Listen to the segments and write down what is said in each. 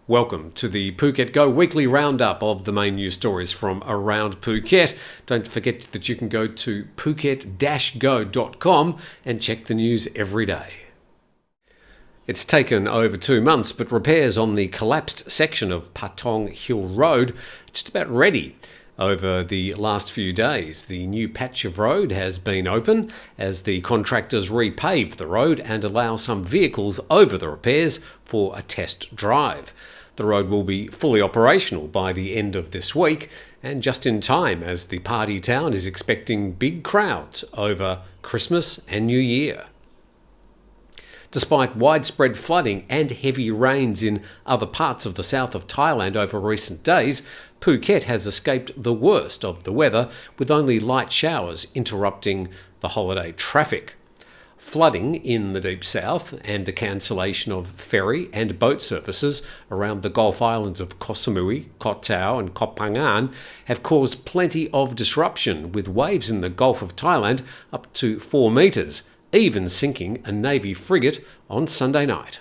Welcome to the Phuket GO weekly roundup of the main news stories from around Phuket. Don't forget that you can go to Phuket-Go.com and check the news every day. It's taken over 2 months, but repairs on the collapsed section of Patong Hill Road are just about ready. Over the last few days, the new patch of road has been open as the contractors repave the road and allow some vehicles over the repairs for a test drive. The road will be fully operational by the end of this week, and just in time as the party town is expecting big crowds over Christmas and New Year. Despite widespread flooding and heavy rains in other parts of the south of Thailand over recent days, Phuket has escaped the worst of the weather, with only light showers interrupting the holiday traffic. Flooding in the deep south and a cancellation of ferry and boat services around the Gulf Islands of Koh Samui, Koh Tao and Koh Phangan have caused plenty of disruption, with waves in the Gulf of Thailand up to 4 metres, even sinking a Navy frigate on Sunday night.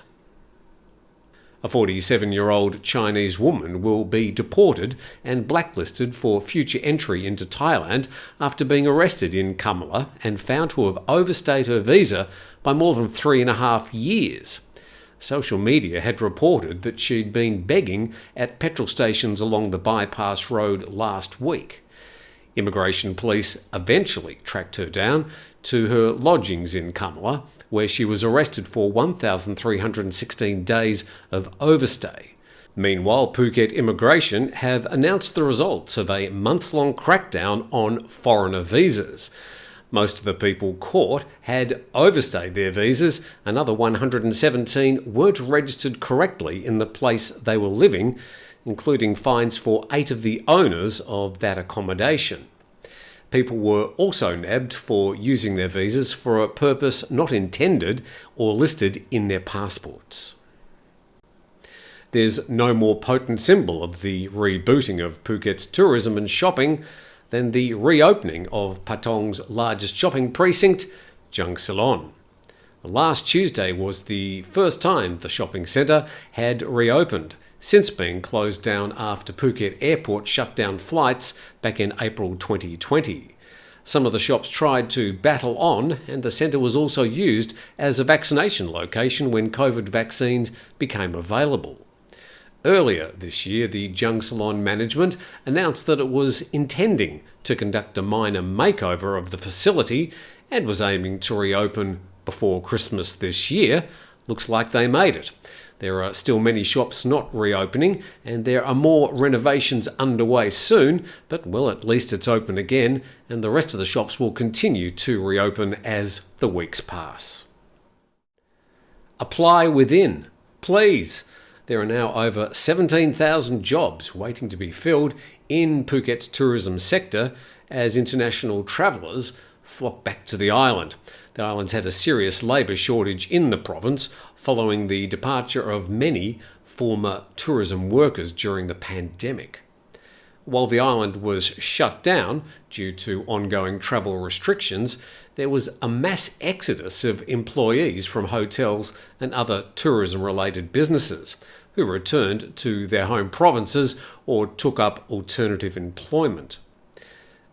A 47-year-old Chinese woman will be deported and blacklisted for future entry into Thailand after being arrested in Kamala and found to have overstayed her visa by more than 3.5 years. Social media had reported that she'd been begging at petrol stations along the bypass road last week. Immigration police eventually tracked her down to her lodgings in Kamala, where she was arrested for 1,316 days of overstay. Meanwhile, Phuket Immigration have announced the results of a month-long crackdown on foreigner visas. Most of the people caught had overstayed their visas. Another 117 weren't registered correctly in the place they were living, including fines for 8 of the owners of that accommodation. People were also nabbed for using their visas for a purpose not intended or listed in their passports. There's no more potent symbol of the rebooting of Phuket's tourism and shopping than the reopening of Patong's largest shopping precinct, Jungceylon. Last Tuesday was the first time the shopping centre had reopened, since being closed down after Phuket Airport shut down flights back in April 2020. Some of the shops tried to battle on, and the centre was also used as a vaccination location when COVID vaccines became available. Earlier this year, the Jungceylon management announced that it was intending to conduct a minor makeover of the facility and was aiming to reopen before Christmas this year. Looks like they made it. There are still many shops not reopening, and there are more renovations underway soon, but well, at least it's open again, and the rest of the shops will continue to reopen as the weeks pass. Apply within, please. There are now over 17,000 jobs waiting to be filled in Phuket's tourism sector as international travellers flock back to the island. The island's had a serious labour shortage in the province following the departure of many former tourism workers during the pandemic. While the island was shut down due to ongoing travel restrictions, there was a mass exodus of employees from hotels and other tourism-related businesses who returned to their home provinces or took up alternative employment.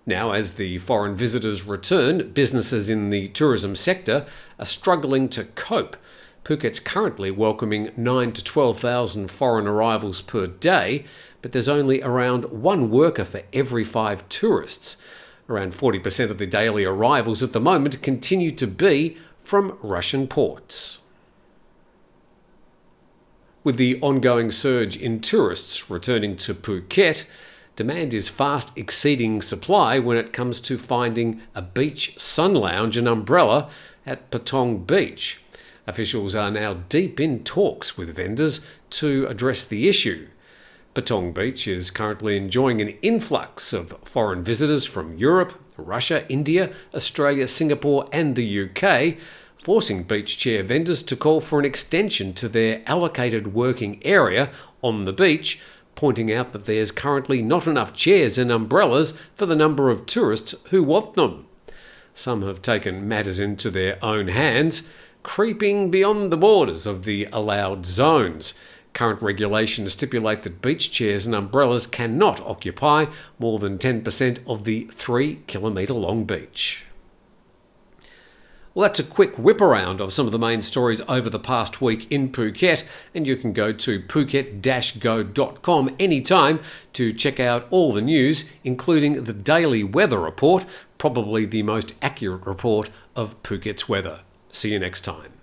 Now, as the foreign visitors return, businesses in the tourism sector are struggling to cope. Phuket's currently welcoming 9,000 to 12,000 foreign arrivals per day, but there's only around 1 worker for every 5 tourists. Around 40% of the daily arrivals at the moment continue to be from Russian ports. With the ongoing surge in tourists returning to Phuket, demand is fast exceeding supply when it comes to finding a beach sun lounge and umbrella at Patong Beach. Officials are now deep in talks with vendors to address the issue. Patong Beach is currently enjoying an influx of foreign visitors from Europe, Russia, India, Australia, Singapore and the UK, forcing beach chair vendors to call for an extension to their allocated working area on the beach, pointing out that there's currently not enough chairs and umbrellas for the number of tourists who want them. Some have taken matters into their own hands, creeping beyond the borders of the allowed zones. Current regulations stipulate that beach chairs and umbrellas cannot occupy more than 10% of the 3-kilometre long beach. Well, that's a quick whip around of some of the main stories over the past week in Phuket, and you can go to Phuket-GO.com anytime to check out all the news, including the daily weather report, probably the most accurate report of Phuket's weather. See you next time.